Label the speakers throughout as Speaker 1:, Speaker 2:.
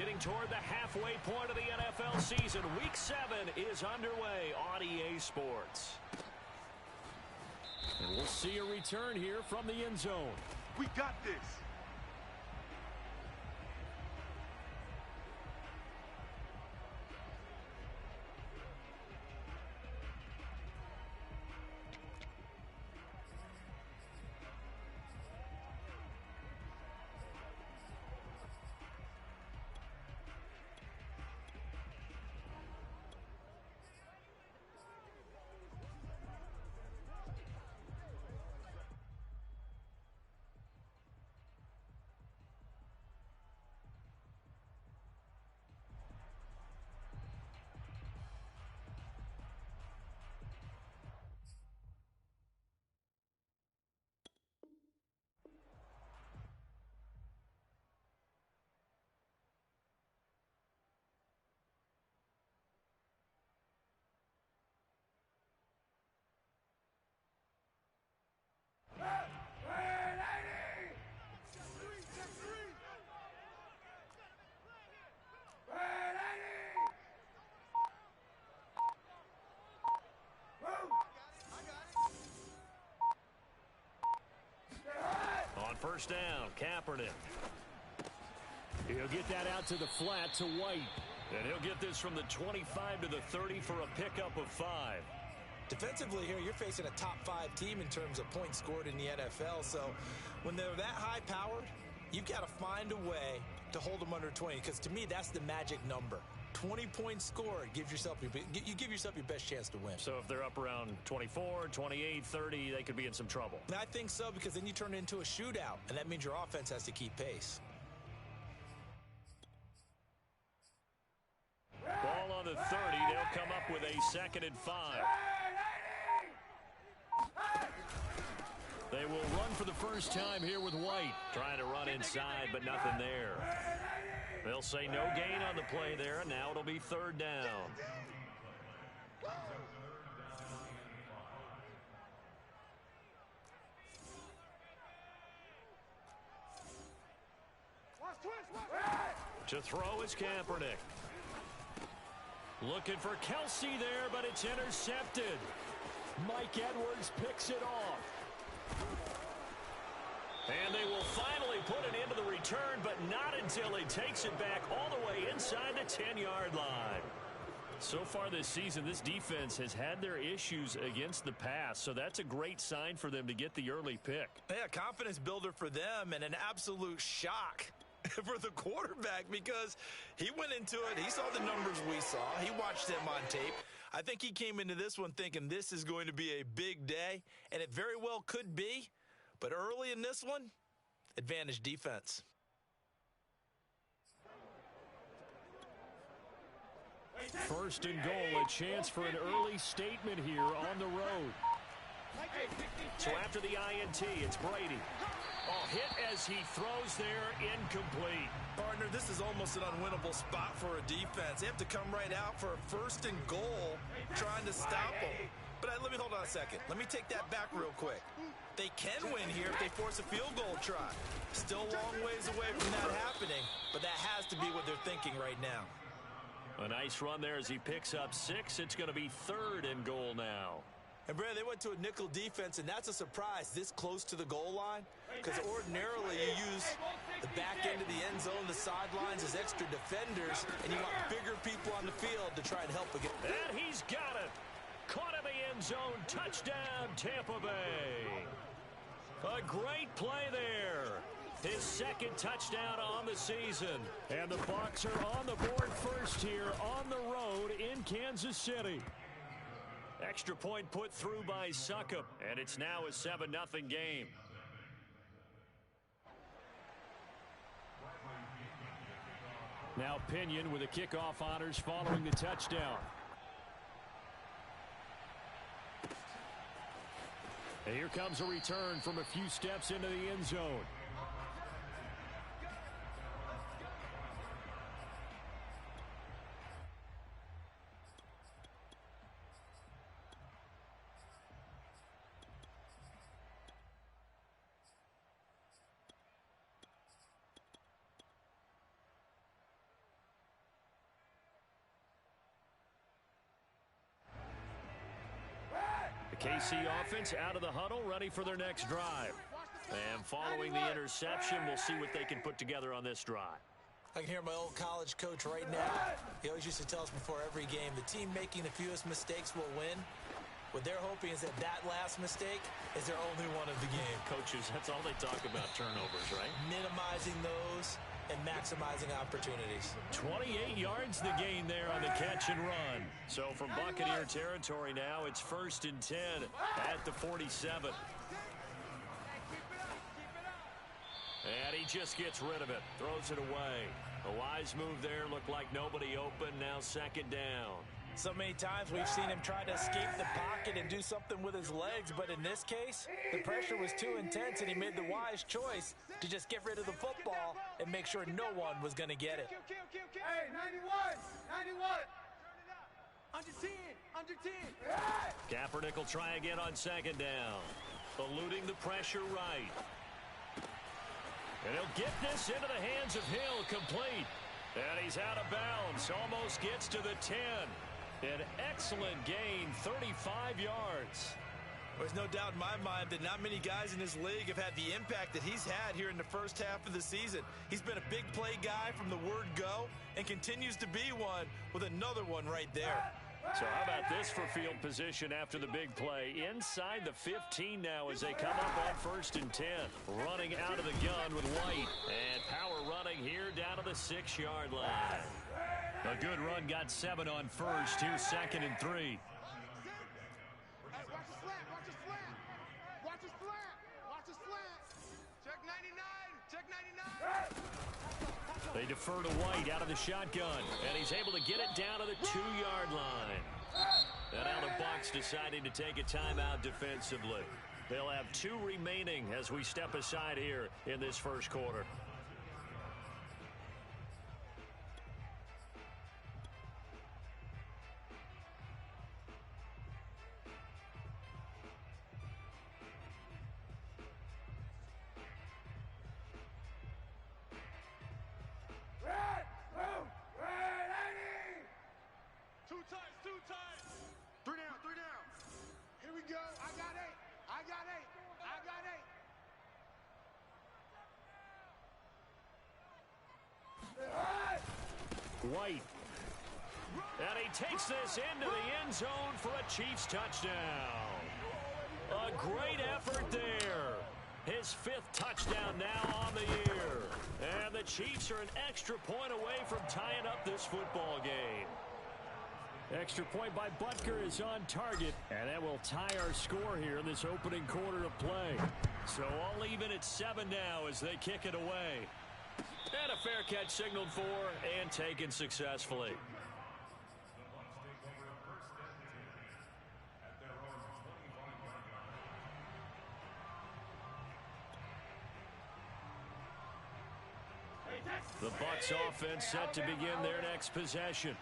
Speaker 1: Getting toward the halfway point of the NFL season. Week 7 is underway on EA Sports. And we'll see a return here from the end zone.
Speaker 2: We got this.
Speaker 1: First down, Kaepernick. He'll get that out to the flat to White. And he'll get this from the 25 to the 30 for a pickup of 5.
Speaker 3: Defensively here, you're facing a top-5 team in terms of points scored in the NFL. So when they're that high-powered, you've got to find a way to hold them under 20. Because to me, that's the magic number. 20 points scored, you give yourself your best chance to win.
Speaker 1: So if they're up around 24, 28, 30, they could be in some trouble.
Speaker 3: And I think so, because then you turn it into a shootout, and that means your offense has to keep pace.
Speaker 1: Ball on the 30. They'll come up with a 2nd and 5. They will run for the first time here with White. Trying to run inside, but nothing there. They'll say no gain on the play there, and now it'll be 3rd down. To throw is Kaepernick. Looking for Kelsey there, but it's intercepted. Mike Edwards picks it off. And they will finally put it into the return, but not until he takes it back all the way inside the 10-yard line. So far this season, this defense has had their issues against the pass, so that's a great sign for them to get the early pick.
Speaker 3: Yeah, confidence builder for them, and an absolute shock for the quarterback, because he went into it, he saw the numbers we saw, he watched them on tape. I think he came into this one thinking this is going to be a big day, and it very well could be. But early in this one, advantage defense.
Speaker 1: First and goal, a chance for an early statement here on the road. So after the INT, it's Brady. Oh, hit as he throws there, incomplete.
Speaker 3: Partner, this is almost an unwinnable spot for a defense. They have to come right out for a 1st and goal, trying to stop them. But let me hold on a second. Let me take that back real quick. They can win here if they force a field goal try. Still a long ways away from that happening, but that has to be what they're thinking right now.
Speaker 1: A nice run there as he picks up 6. It's going to be 3rd and goal now.
Speaker 3: And, Brad, they went to a nickel defense, and that's a surprise this close to the goal line, because ordinarily you use the back end of the end zone, the sidelines as extra defenders, and you want bigger people on the field to try and help again.
Speaker 1: And he's got it. Caught in the end zone. Touchdown, Tampa Bay. A great play there. His 2nd touchdown on the season. And the Bucs are on the board first here on the road in Kansas City. Extra point put through by Succop, and it's now a 7-0 game. Now Pinion with the kickoff honors following the touchdown. And here comes a return from a few steps into the end zone. The KC offense out of the huddle, ready for their next drive. And following the interception, we'll see what they can put together on this drive.
Speaker 3: I can hear my old college coach right now. He always used to tell us before every game, the team making the fewest mistakes will win. What they're hoping is that that last mistake is their only one of the game.
Speaker 1: Coaches, that's all they talk about, turnovers, right?
Speaker 3: Minimizing those and maximizing opportunities.
Speaker 1: 28 yards the gain there on the catch and run. So from Buccaneer territory now, it's 1st and 10 at the 47. And he just gets rid of it, throws it away. A wise move there, looked like nobody open, now 2nd down.
Speaker 3: So many times we've seen him try to escape the pocket and do something with his legs, but in this case, the pressure was too intense and he made the wise choice to just get rid of the football and make sure no one was going to get it.
Speaker 2: Hey, 91! Under 10!
Speaker 1: Kaepernick will try again on 2nd down. Eluding the pressure right. And he'll get this into the hands of Hill, complete. And he's out of bounds, almost gets to the 10. An excellent gain, 35 yards.
Speaker 3: There's no doubt in my mind that not many guys in this league have had the impact that he's had here in the first half of the season. He's been a big play guy from the word go and continues to be one with another one right there.
Speaker 1: So how about this for field position after the big play? Inside the 15 now as they come up on 1st and 10. Running out of the gun with White. And power running here down to the 6-yard line. A good run, got 7 on 1st. Here's 2nd and 3.
Speaker 2: Watch the slant! Check 99!
Speaker 1: They defer to White out of the shotgun, and he's able to get it down to the 2-yard line. And now the Bucs deciding to take a timeout defensively. They'll have 2 remaining as we step aside here in this first quarter.
Speaker 2: Two times. 3 down. Here we go. I got 8.
Speaker 1: White. And he takes this into the end zone for a Chiefs touchdown. A great effort there. His 5th touchdown now on the year. And the Chiefs are an extra point away from tying up this football game. Extra point by Butker is on target, and that will tie our score here in this opening quarter of play. So all even at 7 now as they kick it away. And a fair catch signaled for and taken successfully. The Bucs offense set to begin their next possession.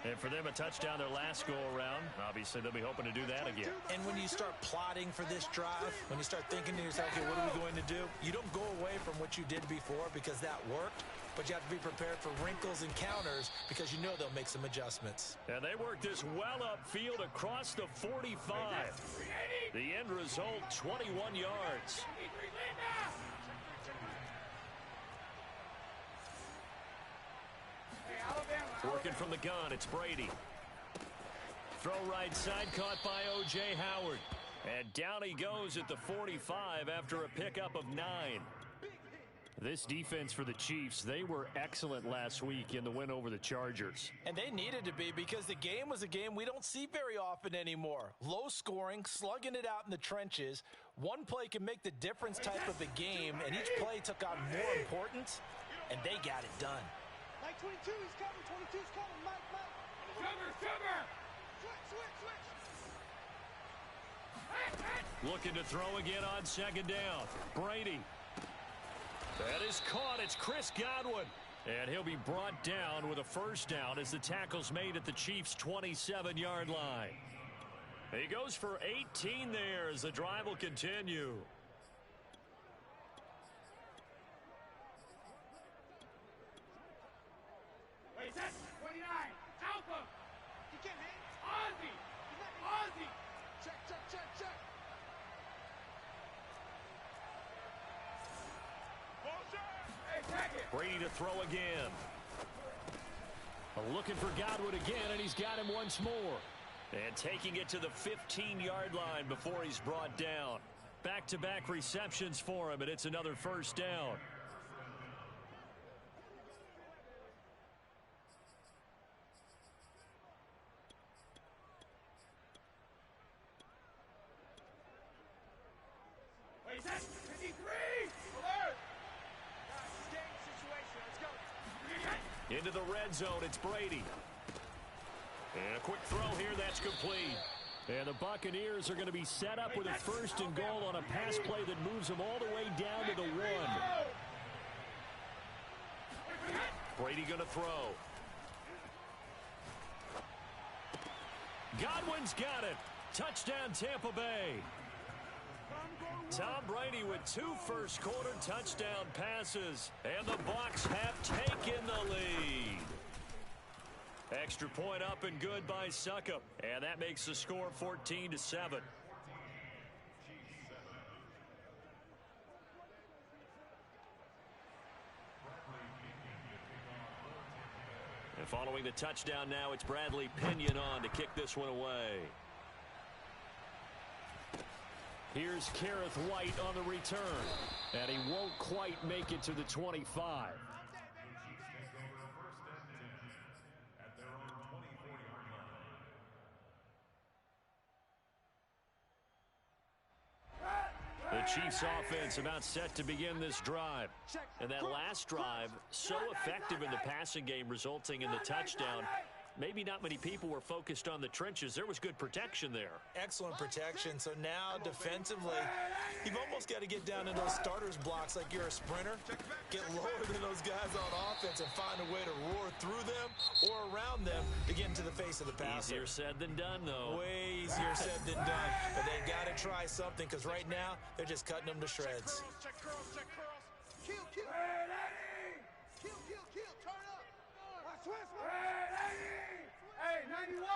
Speaker 1: And for them, a touchdown their last go-around. Obviously, they'll be hoping to do that again.
Speaker 3: And when you start plotting for this drive, when you start thinking to yourself, okay, what are we going to do? You don't go away from what you did before because that worked, but you have to be prepared for wrinkles and counters because you know they'll make some adjustments.
Speaker 1: And they work this well upfield across the 45. The end result, 21 yards. Working from the gun, it's Brady. Throw right side, caught by O.J. Howard. And down he goes at the 45 after a pickup of 9. This defense for the Chiefs, they were excellent last week in the win over the Chargers.
Speaker 3: And they needed to be because the game was a game we don't see very often anymore. Low scoring, slugging it out in the trenches. One play can make the difference type of a game, and each play took on more importance, and they got it done.
Speaker 2: Mike 22, he's coming. 22's coming. Mike. Sugar. Switch.
Speaker 1: Looking to throw again on 2nd down. Brady. That is caught. It's Chris Godwin. And he'll be brought down with a 1st down as the tackle's made at the Chiefs' 27-yard line. He goes for 18 there as the drive will continue.
Speaker 2: Wait, that's 29. Alpha. You can't hit. Ozzy. Check.
Speaker 1: Brady to throw again. Looking for Godwin again, and he's got him once more. And taking it to the 15-yard line before he's brought down. Back-to-back receptions for him, and it's another first down. Into the red zone, it's Brady. And a quick throw here, that's complete. And the Buccaneers are going to be set up with a first and goal on a pass play that moves them all the way down to the 1. Brady going to throw. Godwin's got it. Touchdown, Tampa Bay. Tom Brady with 2 first-quarter touchdown passes, and the Bucs have taken the lead. Extra point up and good by Succop, and that makes the score 14-7. And following the touchdown now, it's Bradley Pinion on to kick this one away. Here's Kareth White on the return, and he won't quite make it to the 25. The Chiefs offense about set to begin this drive. And that last drive, so effective in the passing game, resulting in the touchdown. Maybe not many people were focused on the trenches. There was good protection there.
Speaker 3: Excellent protection. So now defensively, you've almost got to get down in those starters blocks like you're a sprinter. Get lower than those guys on offense and find a way to roar through them or around them to get into the face of the passer.
Speaker 1: Easier said than done, though.
Speaker 3: Way easier said than done. But they've got to try something because right now they're just cutting them to shreds.
Speaker 2: Check curls, check curls. Kill. Kill, turn up. Switch. Hey, 91.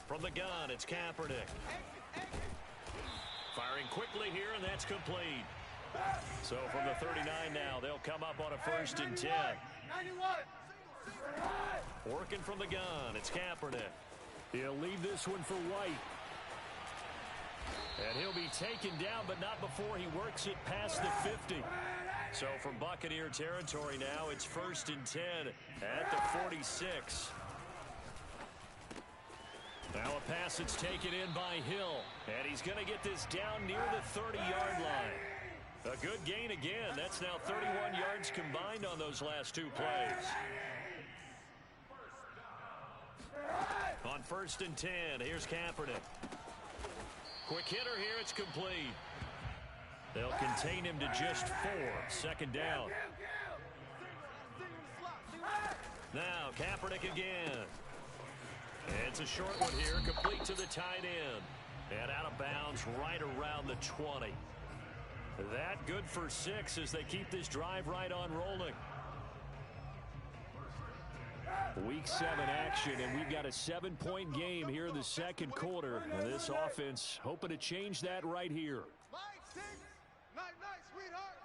Speaker 1: From the gun, it's Kaepernick. Firing quickly here, and that's complete. So from the 39 now, they'll come up on a first and 10.
Speaker 2: 91.
Speaker 1: Working from the gun, it's Kaepernick. He'll leave this one for White. And he'll be taken down, but not before he works it past the 50. So from Buccaneer territory now, it's first and 10 at the 46. Now a pass that's taken in by Hill. And he's going to get this down near the 30-yard line. A good gain again. That's now 31 yards combined on those last 2 plays. On first and 10, here's Kaepernick. Quick hitter here, it's complete. They'll contain him to just 4. Second down. Now Kaepernick again. It's a short one here, complete to the tight end. And out of bounds right around the 20. That good for 6 as they keep this drive right on rolling. Week 7 action, and we've got a 7-point game here in the second quarter. And this offense hoping to change that right here.
Speaker 2: Night, sweetheart.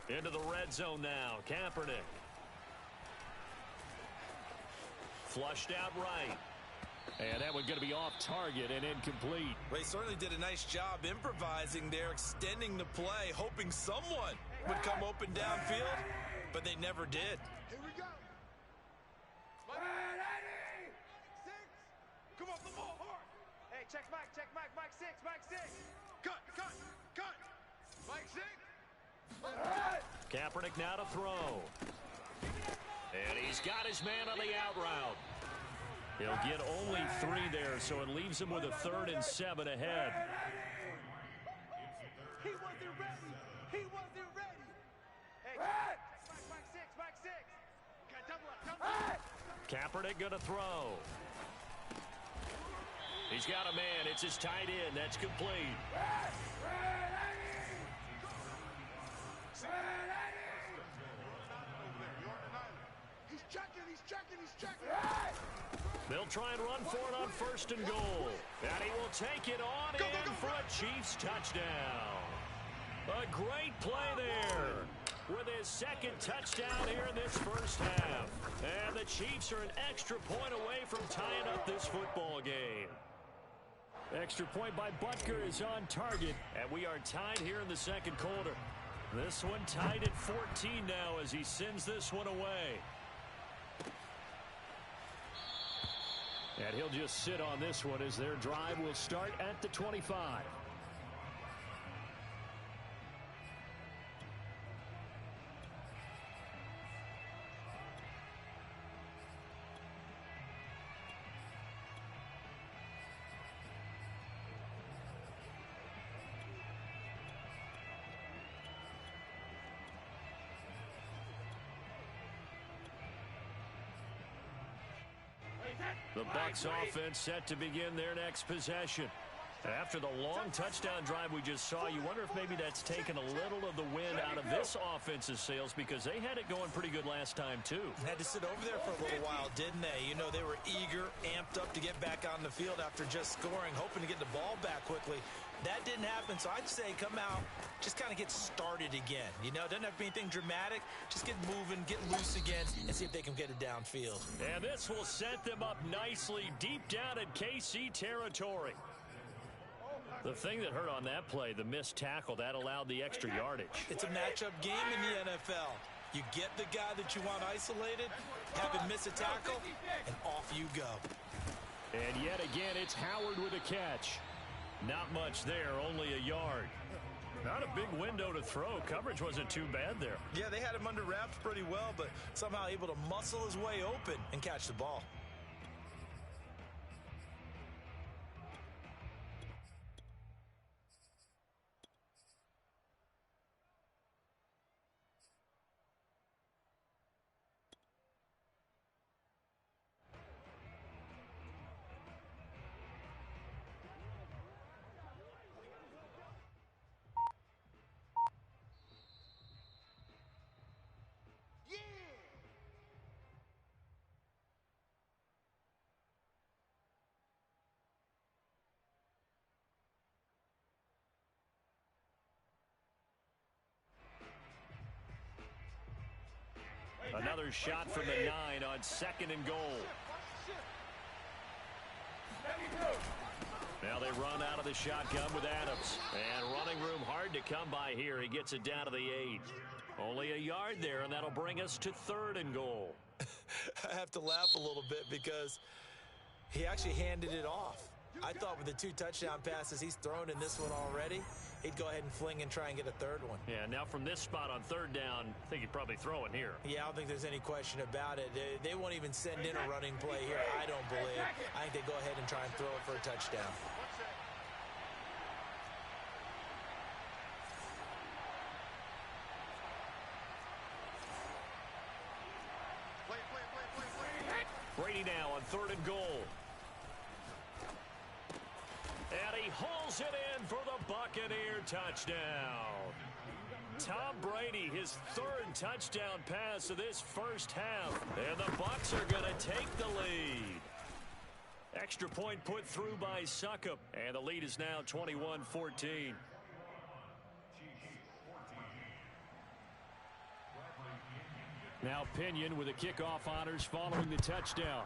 Speaker 1: Into the red zone now. Kaepernick. Flushed out right. And that one going to be off target and incomplete.
Speaker 3: They certainly did a nice job improvising there, extending the play, hoping someone would come open downfield, but they never did.
Speaker 2: Here we go. Come on, the ball hard. Hey, check Mike 6. Cut. Mike 6.
Speaker 1: Kaepernick now to throw. And he's got his man on the out route. He'll get only 3 there, so it leaves him with a 3rd and 7 ahead.
Speaker 2: He wasn't ready. Hey, Mike 6. Got double up.
Speaker 1: Kaepernick going to throw. He's got a man. It's his tight end. That's complete.
Speaker 2: He's checking.
Speaker 1: They'll try and run for it on 1st and goal. And he will take it on in for a Chiefs touchdown. A great play there with his 2nd touchdown here in this first half. And the Chiefs are an extra point away from tying up this football game. Extra point by Butker is on target, and we are tied here in the 2nd quarter. This one tied at 14 now as he sends this one away. And he'll just sit on this one as their drive will start at the 25. The Bucs offense set to begin their next possession. After the long touchdown drive we just saw, you wonder if maybe that's taken a little of the wind out of this offense's sails because they had it going pretty good last time, too.
Speaker 3: Had to sit over there for a little while, didn't they? You know, they were eager, amped up to get back on the field after just scoring, hoping to get the ball back quickly. That didn't happen, so I'd say come out, just kind of get started again. You know, it doesn't have to be anything dramatic. Just get moving, get loose again, and see if they can get it downfield.
Speaker 1: And this will set them up nicely deep down in KC territory. The thing that hurt on that play, the missed tackle, that allowed the extra yardage.
Speaker 3: It's a matchup game in the NFL. You get the guy that you want isolated, have him miss a tackle, and off you go.
Speaker 1: And yet again, it's Howard with a catch. Not much there, only a yard. Not a big window to throw. Coverage wasn't too bad there.
Speaker 3: Yeah, they had him under wraps pretty well, but somehow able to muscle his way open and catch the ball.
Speaker 1: Another shot from the 9 on 2nd and goal. Now they run out of the shotgun with Adams. And running room hard to come by here. He gets it down to the 8. Only a yard there, and that'll bring us to 3rd and goal.
Speaker 3: I have to laugh a little bit because he actually handed it off. I thought with the 2 touchdown passes he's thrown in this one already, he'd go ahead and fling and try and get a 3rd one.
Speaker 1: Yeah, now from this spot on 3rd down, I think he'd probably throw it here.
Speaker 3: Yeah, I don't think there's any question about it. They won't even send in a running play here, I don't believe. I think they go ahead and try and throw it for a touchdown.
Speaker 1: Brady now on 3rd and goal. And he hauls it in for the Buccaneer touchdown. Tom Brady, his 3rd touchdown pass of this first half. And the Bucs are going to take the lead. Extra point put through by Succop. And the lead is now 21-14. Now Pinion with the kickoff honors following the touchdown.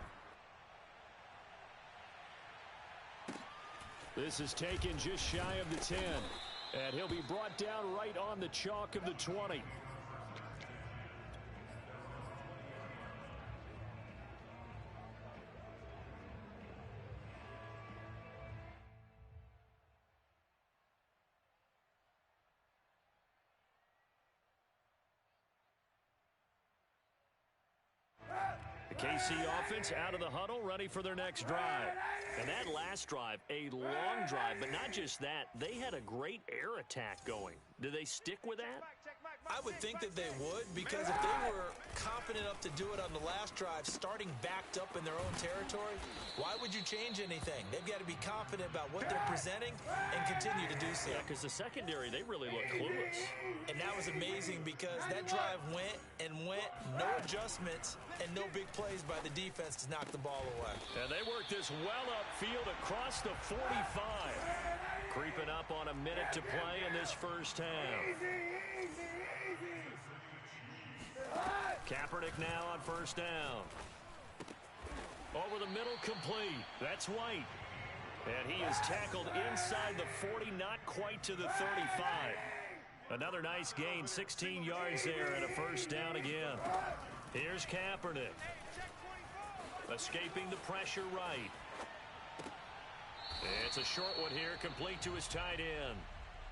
Speaker 1: This is taken just shy of the 10. And he'll be brought down right on the chalk of the 20. The KC offense out of the huddle, ready for their next drive. And that last drive, a long drive, but not just that. They had a great air attack going. Do they stick with that?
Speaker 3: I would think that they would, because if they were confident enough to do it on the last drive, starting backed up in their own territory, why would you change anything? They've got to be confident about what they're presenting and continue to do so.
Speaker 1: Yeah, because the secondary, they really look clueless.
Speaker 3: And that was amazing because that drive went and went, no adjustments, and no big plays by the defense to knock the ball away.
Speaker 1: And they work this well upfield across the 45. Creeping up on a minute to play in this first half. Kaepernick now on first down. Over the middle, complete. That's White. And he is tackled inside the 40, not quite to the 35. Another nice gain, 16 yards there and a first down again. Here's Kaepernick. Escaping the pressure right. It's a short one here, complete to his tight end.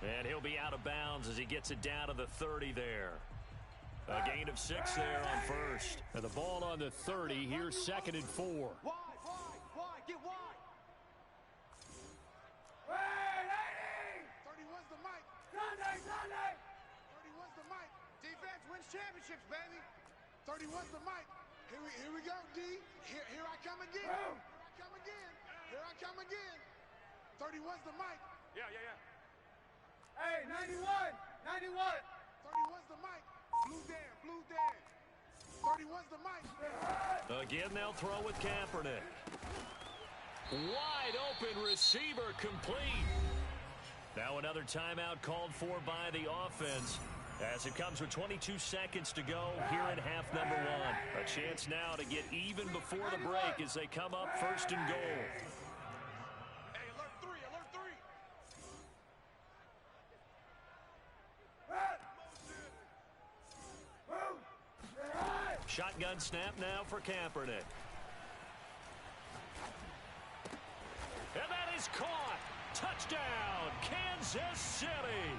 Speaker 1: And he'll be out of bounds as he gets it down to the 30 there. A gain of 6 there on first. And the ball on the 30, here's 2nd and 4.
Speaker 2: Wide, get wide. 31's the mic. Sunday. 31's the mic. Defense wins championships, baby. 31's the mic. Here we go, D. Here I come again. Here I come again. 31's the mic. Yeah. Hey, 91. 31's the mic. Blue Dan. 31's the mic.
Speaker 1: Again, they'll throw with Kaepernick. Wide open receiver, complete. Now another timeout called for by the offense as it comes with 22 seconds to go here in half number 1. A chance now to get even before the break as they come up 1st and goal.
Speaker 2: Hey, alert 3.
Speaker 1: Shotgun snap now for Kaepernick. And that is caught. Touchdown, Kansas City.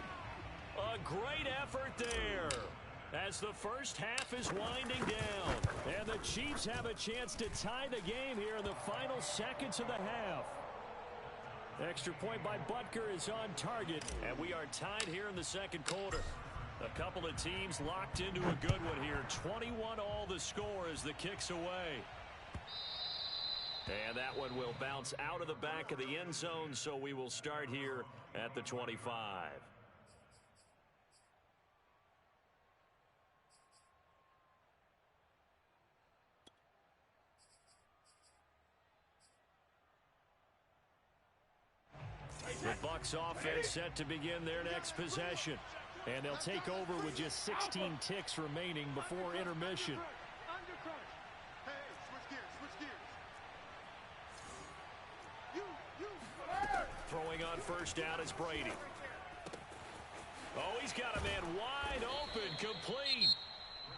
Speaker 1: A great effort there as the first half is winding down. And the Chiefs have a chance to tie the game here in the final seconds of the half. Extra point by Butker is on target, and we are tied here in the second quarter. A couple of teams locked into a good one here. 21-all the score as the kick's away. And that one will bounce out of the back of the end zone, so we will start here at the 25. The Bucs offense set to begin their next possession. And they'll take over with just 16 ticks remaining before intermission.
Speaker 2: Hey, switch gears.
Speaker 1: Throwing on first down is Brady. Oh, he's got a man wide open, complete.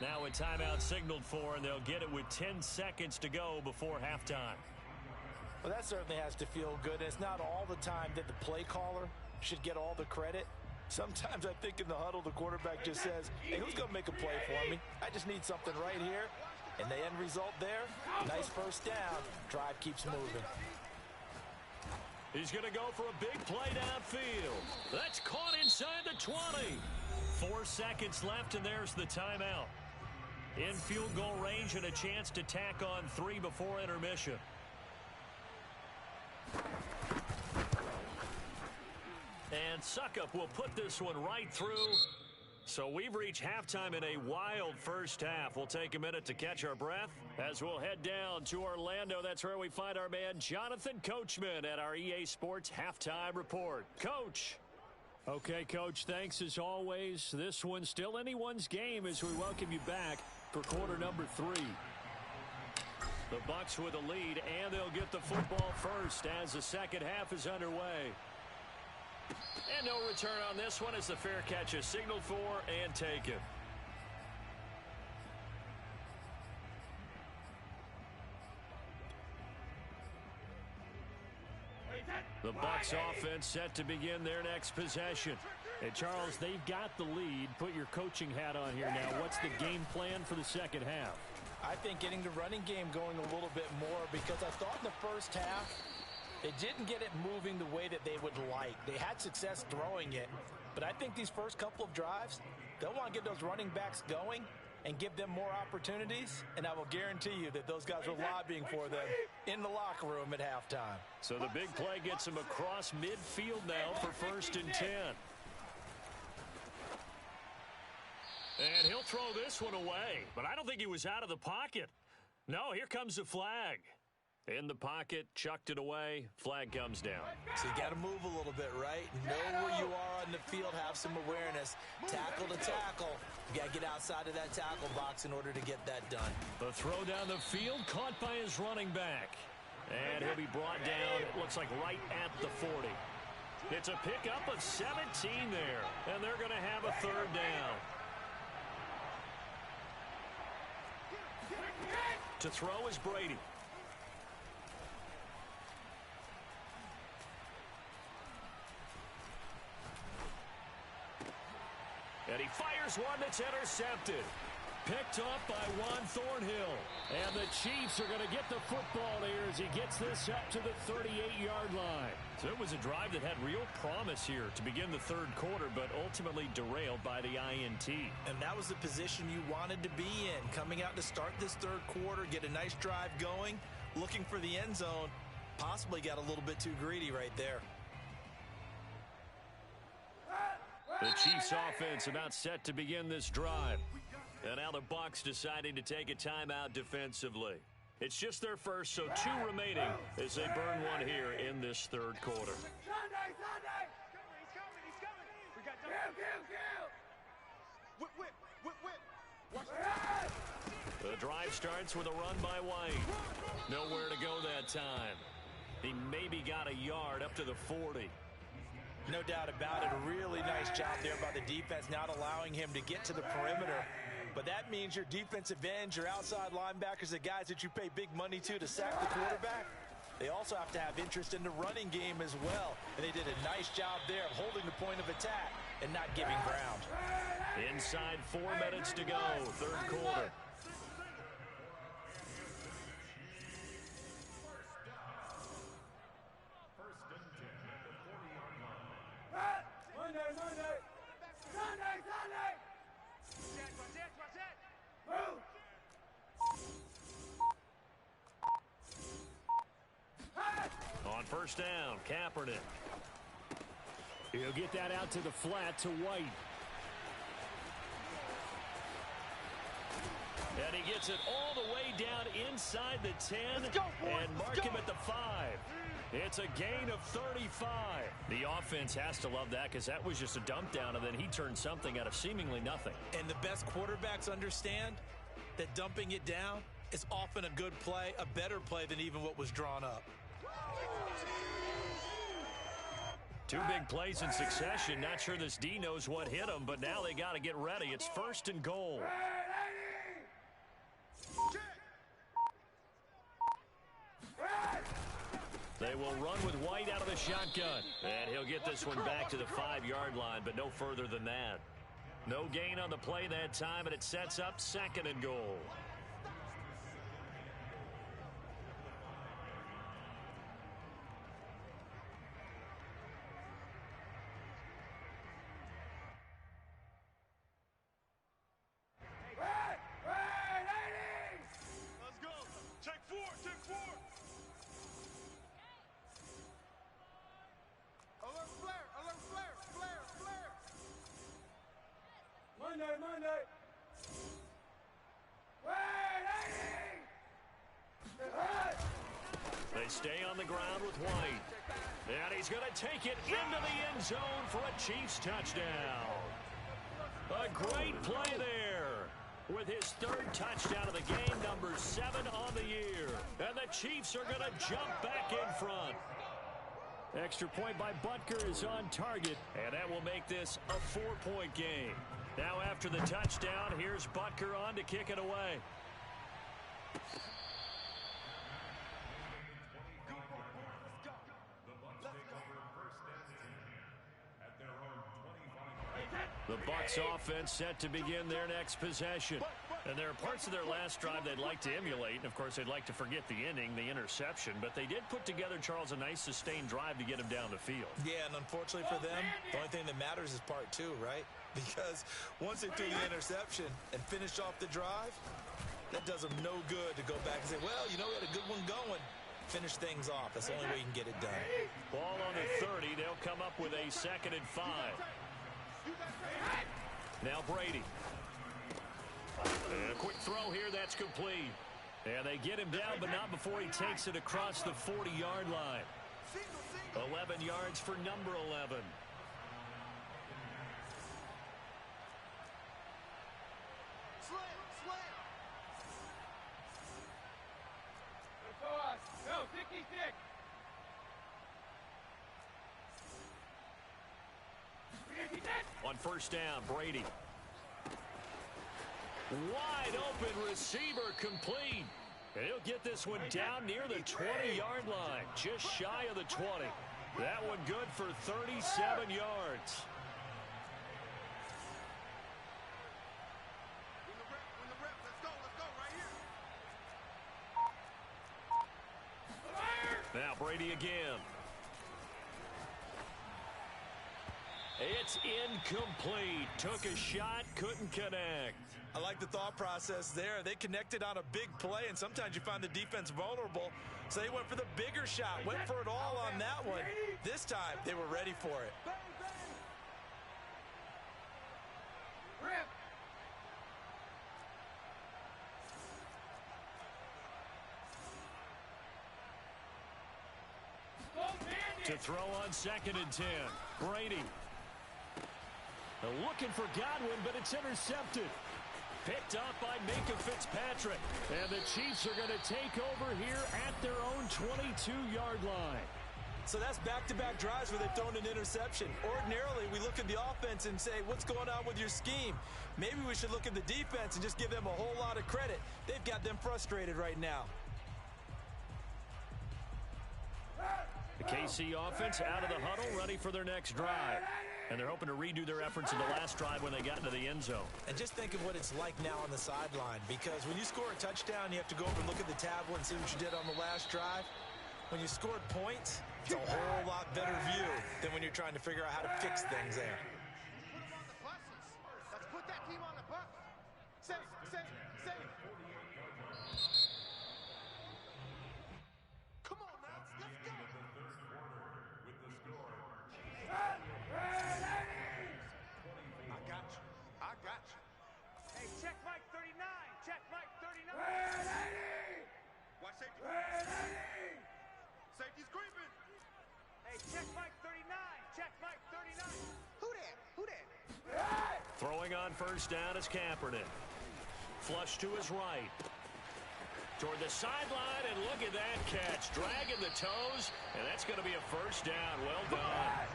Speaker 1: Now a timeout signaled for, and they'll get it with 10 seconds to go before halftime.
Speaker 3: Well, that certainly has to feel good. And it's not all the time that the play caller should get all the credit. Sometimes I think in the huddle, the quarterback just says, hey, who's going to make a play for me? I just need something right here. And the end result there, nice first down. Drive keeps moving.
Speaker 1: He's going to go for a big play downfield. That's caught inside the 20. 4 seconds left, and there's the timeout. In field goal range and a chance to tack on 3 before intermission. And Suckup will put this one right through. So we've reached halftime in a wild first half. We'll take a minute to catch our breath as we'll head down to Orlando. That's where we find our man Jonathan Coachman at our EA Sports Halftime Report. Coach. Okay, Coach, thanks as always. This one's still anyone's game as we welcome you back for quarter number 3. The Bucs with a lead, and they'll get the football first as the second half is underway. And no return on this one as the fair catch is signaled for and taken. The Bucs offense set to begin their next possession. And Charles, they've got the lead. Put your coaching hat on here now. What's the game plan for the second half?
Speaker 3: I think getting the running game going a little bit more, because I thought in the first half they didn't get it moving the way that they would like. They had success throwing it, but I think these first couple of drives, They'll want to get those running backs going and give them more opportunities, and I will guarantee you that those guys are lobbying for them in the locker room at halftime.
Speaker 1: So the big play gets him across midfield now for 1st and 10. And he'll throw this one away, but I don't think he was out of the pocket. No, here comes the flag. In the pocket, chucked it away, flag comes down.
Speaker 3: So you got to move a little bit, right? Know where you are on the field, have some awareness. Tackle to tackle. You got to get outside of that tackle box in order to get that done.
Speaker 1: The throw down the field, caught by his running back. And he'll be brought down, it looks like right at the 40. It's a pickup of 17 there, and they're going to have a 3rd down. To throw is Brady. And he fires one that's intercepted. Picked off by Juan Thornhill. And the Chiefs are going to get the football here as he gets this up to the 38-yard line. So it was a drive that had real promise here to begin the 3rd quarter, but ultimately derailed by the INT.
Speaker 3: And that was the position you wanted to be in. Coming out to start this 3rd quarter, get a nice drive going, looking for the end zone. Possibly got a little bit too greedy right there.
Speaker 1: The Chiefs offense about set to begin this drive. And now the Bucs deciding to take a timeout defensively. It's just their first, so 2 remaining as they burn one here in this 3rd quarter.
Speaker 2: Sunday! He's coming! We got Whip! Watch it!
Speaker 1: The drive starts with a run by White. Nowhere to go that time. He maybe got a yard up to the 40.
Speaker 3: No doubt about it. A really nice job there by the defense, not allowing him to get to the perimeter. But that means your defensive ends, your outside linebackers, the guys that you pay big money to sack the quarterback, they also have to have interest in the running game as well. And they did a nice job there of holding the point of attack and not giving ground.
Speaker 1: Inside 4 minutes to go, 3rd quarter.
Speaker 2: Sunday! Move!
Speaker 1: On 1st down, Kaepernick. He'll get that out to the flat to White. And he gets it all the way down inside the 10 and mark him at the 5. It's a gain of 35. The offense has to love that because that was just a dump down, and then he turned something out of seemingly nothing.
Speaker 3: And the best quarterbacks understand that dumping it down is often a good play, a better play than even what was drawn up.
Speaker 1: 2 big plays in succession. Not sure this D knows what hit him, but now they got to get ready. It's 1st and goal. They will run with White out of the shotgun. And he'll get this one back to the 5-yard line, but no further than that. No gain on the play that time, and it sets up 2nd and goal.
Speaker 2: Let's go! Take 4! Alert flare! Monday!
Speaker 1: They stay on the ground with White. And he's going to take it into the end zone for a Chiefs touchdown. A great play there with his 3rd touchdown of the game, number 7 on the year. And the Chiefs are going to jump back in front. Extra point by Butker is on target, and that will make this a 4-point game. Now after the touchdown, here's Butker on to kick it away. The Bucs offense set to begin their next possession. And there are parts of their last drive they'd like to emulate. And, of course, they'd like to forget the inning, the interception. But they did put together, Charles, a nice sustained drive to get him down the field.
Speaker 3: Yeah, and unfortunately for them, the only thing that matters is part two, right? Because once they threw the interception and finished off the drive, that does them no good to go back and say, well, you know, we had a good one going. Finish things off. That's the only way you can get it done.
Speaker 1: Ball on the 30. They'll come up with a 2nd and 5. Now Brady. And a quick throw here. That's complete. And they get him down, but not before he takes it across the 40-yard line. 11 yards for number 11. On first down, Brady. Wide open receiver complete. And he'll get this one down near the 20-yard line, just shy of the 20. That one good for 37 yards. Now Brady again. It's incomplete. Took a shot, couldn't connect.
Speaker 3: I like the thought process there. They connected on a big play, and sometimes you find the defense vulnerable. So they went for the bigger shot, went for it all on that one. This time, they were ready for it.
Speaker 1: To throw on 2nd and 10. Brady. Looking for Godwin, but it's intercepted. Picked up by Minka Fitzpatrick. And the Chiefs are going to take over here at their own 22-yard line.
Speaker 3: So that's back-to-back drives where they've thrown an interception. Ordinarily, we look at the offense and say, what's going on with your scheme? Maybe we should look at the defense and just give them a whole lot of credit. They've got them frustrated right now.
Speaker 1: The KC offense out of the huddle, ready for their next drive. And they're hoping to redo their efforts in the last drive when they got into the end zone.
Speaker 3: And just think of what it's like now on the sideline, because when you score a touchdown, you have to go over and look at the tablet and see what you did on the last drive. When you scored points, it's a whole lot better view than when you're trying to figure out how to fix things there.
Speaker 2: Let's put that team on the bus. Safe. Come on, man. Let's go. I got you.
Speaker 4: Hey, check Mike 39. Check Mike 39.
Speaker 2: Watch safety. Safety's creeping.
Speaker 4: Hey, check Mike 39. Check Mike 39.
Speaker 2: Who that?
Speaker 1: Throwing on first down is Kaepernick. Flush to his right. Toward the sideline, and look at that catch. Dragging the toes, and that's going to be a first down. Well done.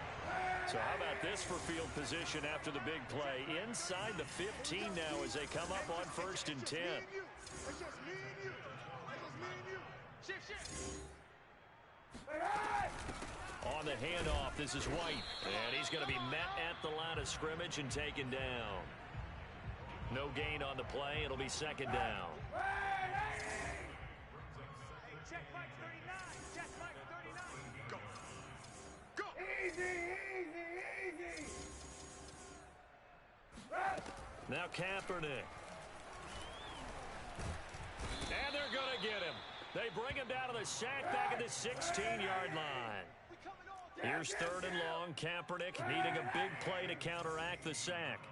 Speaker 1: So how about this for field position after the big play? Inside the 15 now as they come up on first and 10.
Speaker 2: It's just me and you. Shift.
Speaker 1: On the handoff, this is White. And he's going to be met at the line of scrimmage and taken down. No gain on the play. It'll be 2nd down.
Speaker 4: Check Mike 39. Check Mike 39.
Speaker 2: Go.
Speaker 4: Easy.
Speaker 1: Now Kaepernick. And they're going to get him. They bring him down to the sack back at the 16-yard line. Here's 3rd and long. Kaepernick needing a big play to counteract the sack.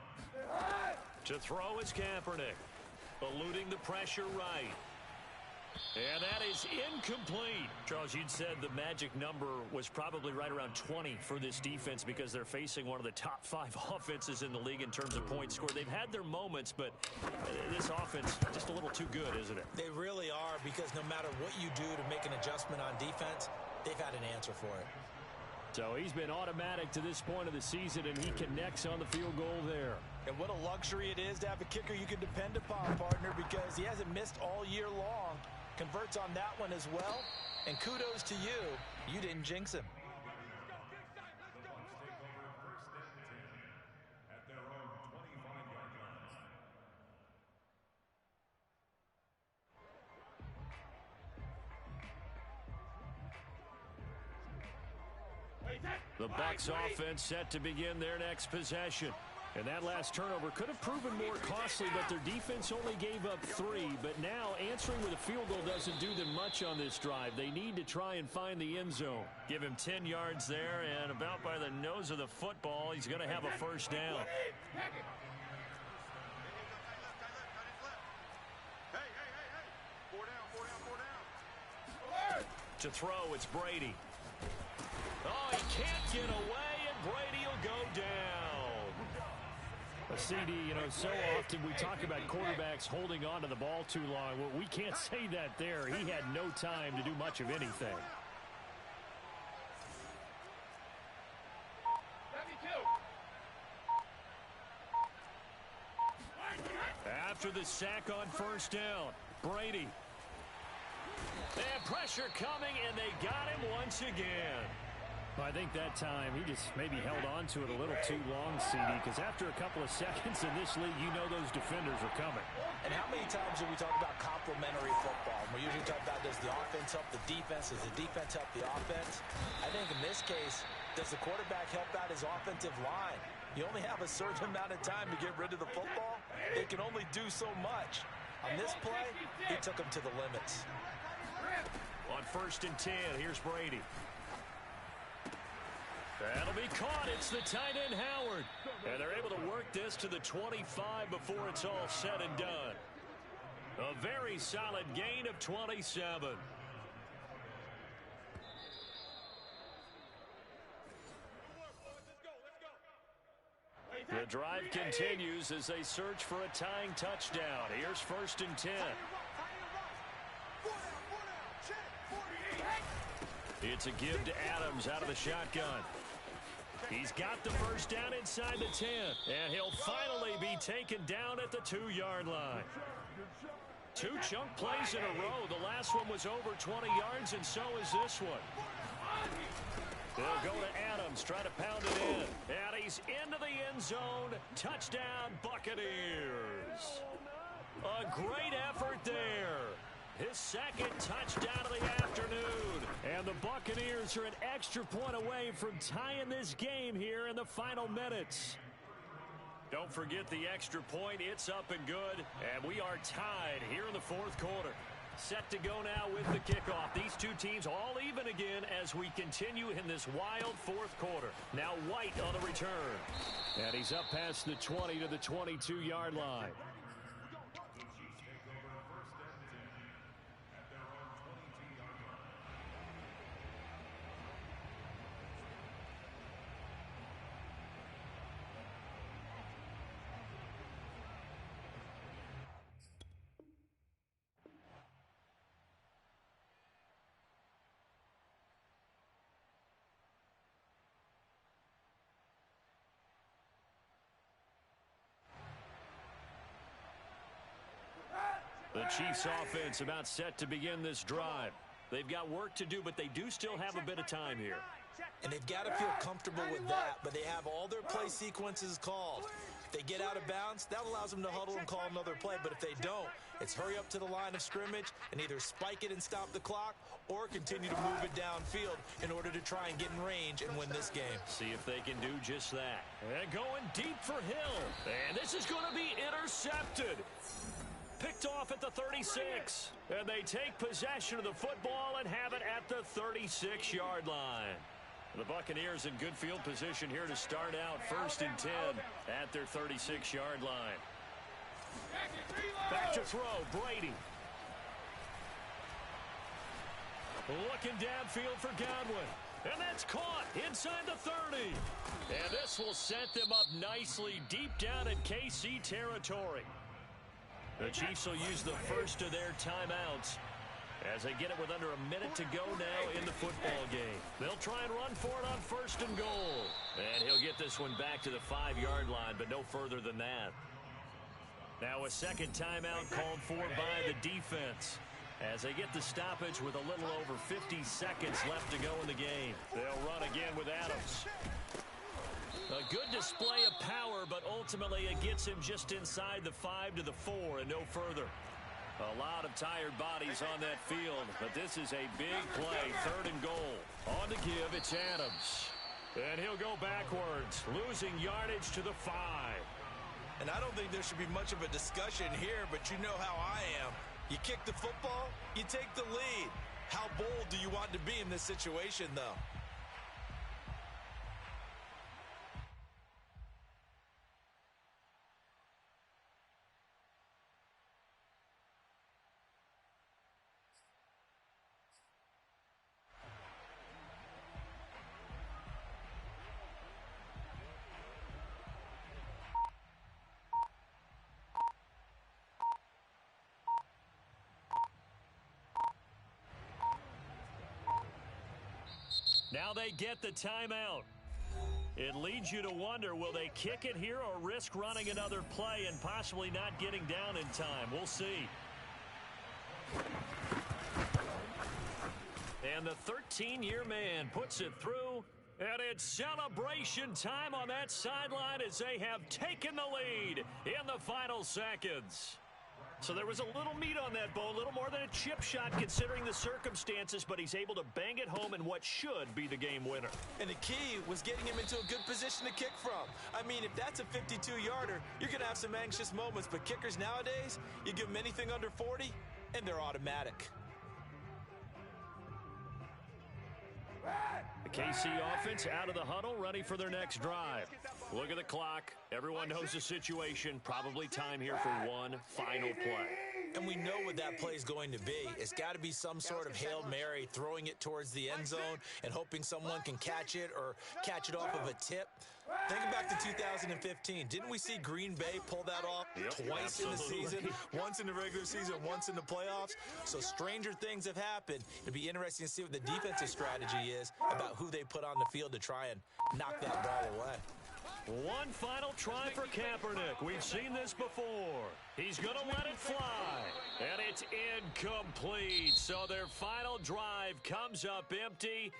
Speaker 1: To throw is Kaepernick. Eluding the pressure right. And that is incomplete. Charles, you'd said the magic number was probably right around 20 for this defense because they're facing one of the top 5 offenses in the league in terms of points scored. They've had their moments, but this offense just a little too good, isn't it?
Speaker 3: They really are, because no matter what you do to make an adjustment on defense, they've had an answer for it.
Speaker 1: So he's been automatic to this point of the season, and he connects on the field goal there.
Speaker 3: And what a luxury it is to have a kicker you can depend upon, partner, because he hasn't missed all year long. Converts on that one as well. And kudos to you. You didn't jinx him.
Speaker 1: The Bucs offense set to begin their next possession. And that last turnover could have proven more costly, but their defense only gave up 3. But now answering with a field goal doesn't do them much on this drive. They need to try and find the end zone. Give him 10 yards there, and about by the nose of the football, he's going to have a first down. To throw, it's Brady. Oh, he can't get away, and Brady will go down. A CD, so often we talk about quarterbacks holding on to the ball too long. Well, we can't say that there. He had no time to do much of anything. After the sack on first down, Brady. And pressure coming, and they got him once again. Well, I think that time he just maybe held on to it a little too long, CD, because after a couple of seconds in this league, those defenders are coming.
Speaker 3: And how many times do we talk about complementary football? We usually talk about, does the offense help the defense? Does the defense help the offense? I think in this case, does the quarterback help out his offensive line? You only have a certain amount of time to get rid of the football. They can only do so much. On this play, he took them to the limits.
Speaker 1: On 1st and 10, here's Brady. That'll be caught. It's the tight end, Howard. And they're able to work this to the 25 before it's all said and done. A very solid gain of 27. The drive continues as they search for a tying touchdown. Here's 1st and 10. It's a give to Adams out of the shotgun. He's got the first down inside the 10, and he'll finally be taken down at the 2-yard line. 2 chunk plays in a row. The last one was over 20 yards, and so is this one. They'll go to Adams, try to pound it in. And he's into the end zone. Touchdown, Buccaneers. A great effort there. His second touchdown of the afternoon. And the Buccaneers are an extra point away from tying this game here in the final minutes. Don't forget the extra point. It's up and good. And we are tied here in the 4th quarter. Set to go now with the kickoff. These two teams all even again as we continue in this wild 4th quarter. Now White on the return. And he's up past the 20 to the 22-yard line. The Chiefs offense about set to begin this drive. They've got work to do, but they do still have a bit of time here.
Speaker 3: And they've got to feel comfortable with that, but they have all their play sequences called. If they get out of bounds, that allows them to huddle and call another play, but if they don't, it's hurry up to the line of scrimmage and either spike it and stop the clock or continue to move it downfield in order to try and get in range and win this game.
Speaker 1: See if they can do just that. And going deep for Hill. And this is going to be intercepted. Picked off at the 36. And they take possession of the football and have it at the 36-yard line. The Buccaneers in good field position here to start out 1st and 10 at their 36-yard line. Back to throw, Brady. Looking downfield for Godwin. And that's caught inside the 30. And this will set them up nicely deep down in KC territory. The Chiefs will use the first of their timeouts as they get it with under a minute to go now in the football game. They'll try and run for it on 1st and goal. And he'll get this one back to the 5-yard line, but no further than that. Now a second timeout called for by the defense as they get the stoppage with a little over 50 seconds left to go in the game. They'll run again with Adams. A good display of power, but ultimately it gets him just inside the 5 to the 4 and no further. A lot of tired bodies on that field, but this is a big play, 3rd and goal. On to give, it's Adams. And he'll go backwards, losing yardage to the 5.
Speaker 3: And I don't think there should be much of a discussion here, but you know how I am. You kick the football, you take the lead. How bold do you want to be in this situation, though?
Speaker 1: Now they get the timeout. It leads you to wonder, will they kick it here or risk running another play and possibly not getting down in time? We'll see. And the 13-year man puts it through, and it's celebration time on that sideline as they have taken the lead in the final seconds. So there was a little meat on that bone, a little more than a chip shot considering the circumstances, but he's able to bang it home in what should be the game winner.
Speaker 3: And the key was getting him into a good position to kick from. I mean, if that's a 52-yarder, you're going to have some anxious moments, but kickers nowadays, you give them anything under 40, and they're automatic.
Speaker 1: The KC offense out of the huddle, ready for their next drive. Look at the clock. Everyone knows the situation. Probably time here for one final play.
Speaker 3: And we know what that play is going to be. It's got to be some sort of Hail Mary, throwing it towards the end zone and hoping someone can catch it or catch it off of a tip. Thinking back to 2015, didn't we see Green Bay pull that off twice in the season? Once in the regular season, once in the playoffs. So stranger things have happened. It'd be interesting to see what the defensive strategy is about who they put on the field to try and knock that ball away.
Speaker 1: One final try for Kaepernick. We've seen this before. He's going to let it fly. And it's incomplete. So their final drive comes up empty.